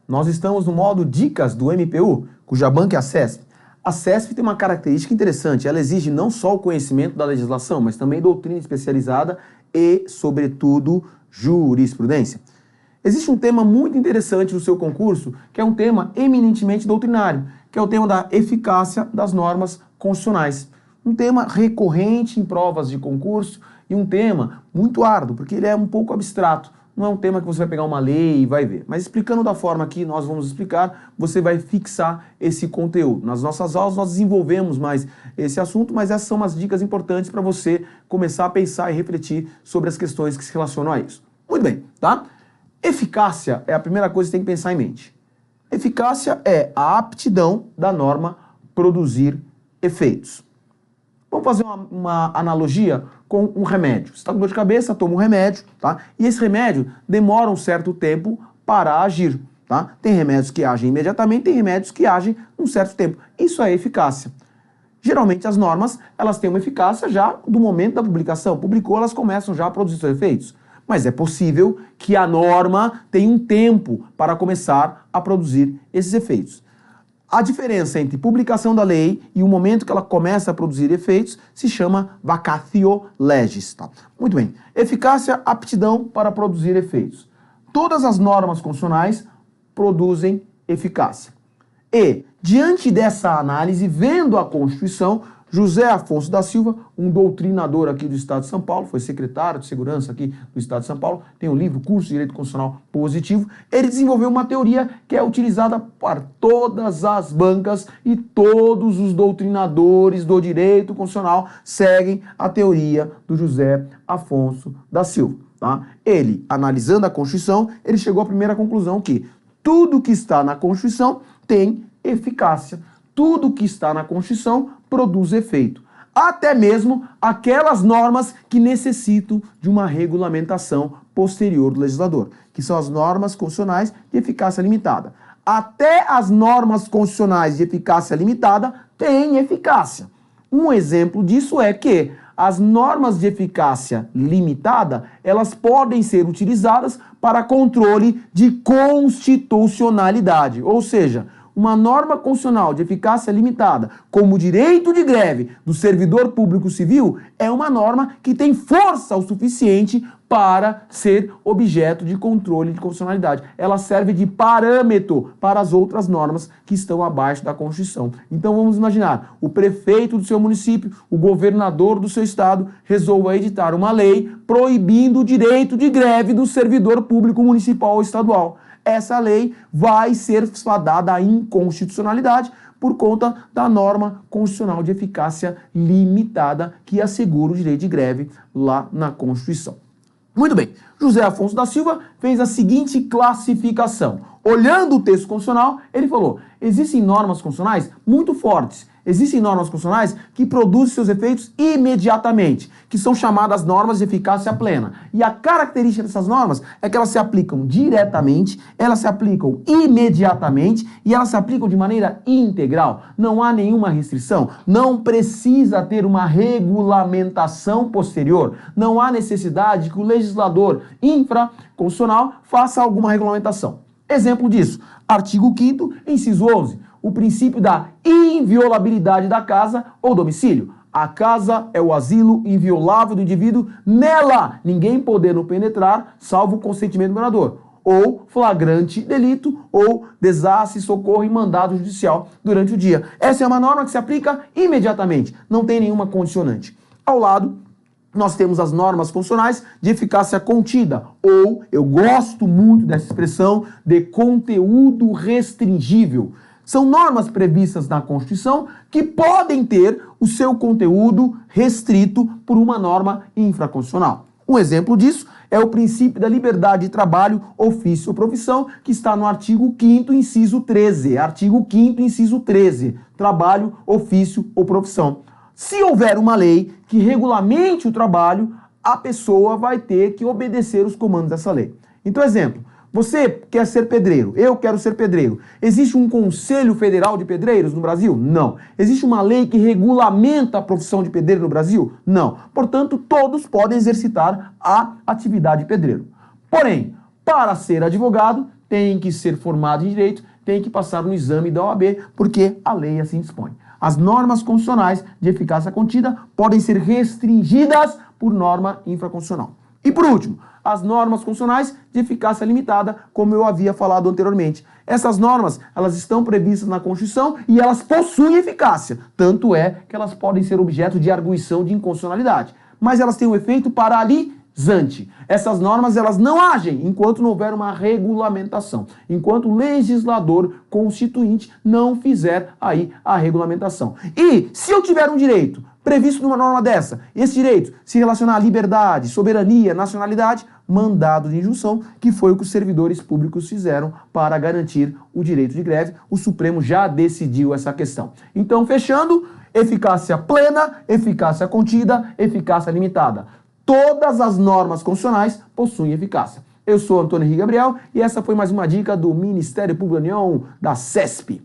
Nós estamos no modo Dicas do MPU, cuja banca é a CESP. A CESP tem uma característica interessante, ela exige não só o conhecimento da legislação, mas também doutrina especializada e, sobretudo, jurisprudência. Existe um tema muito interessante no seu concurso, que é um tema eminentemente doutrinário, que é o tema da eficácia das normas constitucionais. Um tema recorrente em provas de concurso e um tema muito árduo, porque ele é um pouco abstrato. Não é um tema que você vai pegar uma lei e vai ver. Mas explicando da forma que nós vamos explicar, você vai fixar esse conteúdo. Nas nossas aulas nós desenvolvemos mais esse assunto, mas essas são umas dicas importantes para você começar a pensar e refletir sobre as questões que se relacionam a isso. Muito bem, tá? Eficácia é a primeira coisa que você tem que pensar em mente. Eficácia é a aptidão da norma produzir efeitos. Vamos fazer uma analogia com um remédio. Você está com dor de cabeça, toma um remédio, tá? E esse remédio demora um certo tempo para agir, tá? Tem remédios que agem imediatamente, tem remédios que agem um certo tempo. Isso é eficácia. Geralmente as normas, elas têm uma eficácia já do momento da publicação. Publicou, elas começam já a produzir seus efeitos. Mas é possível que a norma tenha um tempo para começar a produzir esses efeitos. A diferença entre publicação da lei e o momento que ela começa a produzir efeitos se chama vacatio legis. Tá? Muito bem. Eficácia, aptidão para produzir efeitos. Todas as normas constitucionais produzem eficácia. E, diante dessa análise, vendo a Constituição, José Afonso da Silva, um doutrinador aqui do Estado de São Paulo, foi secretário de Segurança aqui do Estado de São Paulo, tem um livro, Curso de Direito Constitucional Positivo, ele desenvolveu uma teoria que é utilizada por todas as bancas e todos os doutrinadores do direito constitucional seguem a teoria do José Afonso da Silva. Tá? Ele, analisando a Constituição, ele chegou à primeira conclusão que tudo que está na Constituição tem eficácia. Tudo que está na Constituição produz efeito. Até mesmo aquelas normas que necessitam de uma regulamentação posterior do legislador, que são as normas constitucionais de eficácia limitada. Até as normas constitucionais de eficácia limitada têm eficácia. Um exemplo disso é que as normas de eficácia limitada, elas podem ser utilizadas para controle de constitucionalidade, ou seja, uma norma constitucional de eficácia limitada, como o direito de greve do servidor público civil, é uma norma que tem força o suficiente para ser objeto de controle de constitucionalidade. Ela serve de parâmetro para as outras normas que estão abaixo da Constituição. Então vamos imaginar, o prefeito do seu município, o governador do seu estado, resolva editar uma lei proibindo o direito de greve do servidor público municipal ou estadual. Essa lei vai ser fadada à inconstitucionalidade por conta da norma constitucional de eficácia limitada que assegura o direito de greve lá na Constituição. Muito bem, José Afonso da Silva fez a seguinte classificação. Olhando o texto constitucional, ele falou, existem normas constitucionais muito fortes, existem normas constitucionais que produzem seus efeitos imediatamente, que são chamadas normas de eficácia plena. E a característica dessas normas é que elas se aplicam diretamente, elas se aplicam imediatamente e elas se aplicam de maneira integral. Não há nenhuma restrição, não precisa ter uma regulamentação posterior, não há necessidade que o legislador infraconstitucional faça alguma regulamentação. Exemplo disso, artigo 5º, inciso 11, o princípio da inviolabilidade da casa ou domicílio. A casa é o asilo inviolável do indivíduo, nela ninguém podendo penetrar, salvo o consentimento do morador, ou flagrante delito, ou desastre, socorro e mandado judicial durante o dia. Essa é uma norma que se aplica imediatamente, não tem nenhuma condicionante. Ao lado, nós temos as normas constitucionais de eficácia contida, ou, eu gosto muito dessa expressão, de conteúdo restringível. São normas previstas na Constituição que podem ter o seu conteúdo restrito por uma norma infraconstitucional. Um exemplo disso é o princípio da liberdade de trabalho, ofício ou profissão, que está no artigo 5º, inciso 13. Artigo 5º, inciso 13. Trabalho, ofício ou profissão. Se houver uma lei que regulamente o trabalho, a pessoa vai ter que obedecer os comandos dessa lei. Então, exemplo, você quer ser pedreiro, eu quero ser pedreiro. Existe um Conselho Federal de Pedreiros no Brasil? Não. Existe uma lei que regulamenta a profissão de pedreiro no Brasil? Não. Portanto, todos podem exercitar a atividade de pedreiro. Porém, para ser advogado, tem que ser formado em direito, tem que passar no exame da OAB, porque a lei assim dispõe. As normas constitucionais de eficácia contida podem ser restringidas por norma infraconstitucional. E por último, as normas constitucionais de eficácia limitada, como eu havia falado anteriormente. Essas normas, elas estão previstas na Constituição e elas possuem eficácia. Tanto é que elas podem ser objeto de arguição de inconstitucionalidade. Mas elas têm um efeito paralisante. Essas normas, elas não agem enquanto não houver uma regulamentação. Enquanto o legislador constituinte não fizer aí a regulamentação. E se eu tiver um direito previsto numa norma dessa, esse direito se relacionar à liberdade, soberania, nacionalidade, mandado de injunção, que foi o que os servidores públicos fizeram para garantir o direito de greve. O Supremo já decidiu essa questão. Então, fechando, eficácia plena, eficácia contida, eficácia limitada. Todas as normas constitucionais possuem eficácia. Eu sou Antônio Henrique Gabriel e essa foi mais uma dica do Ministério Público da União, da CESP.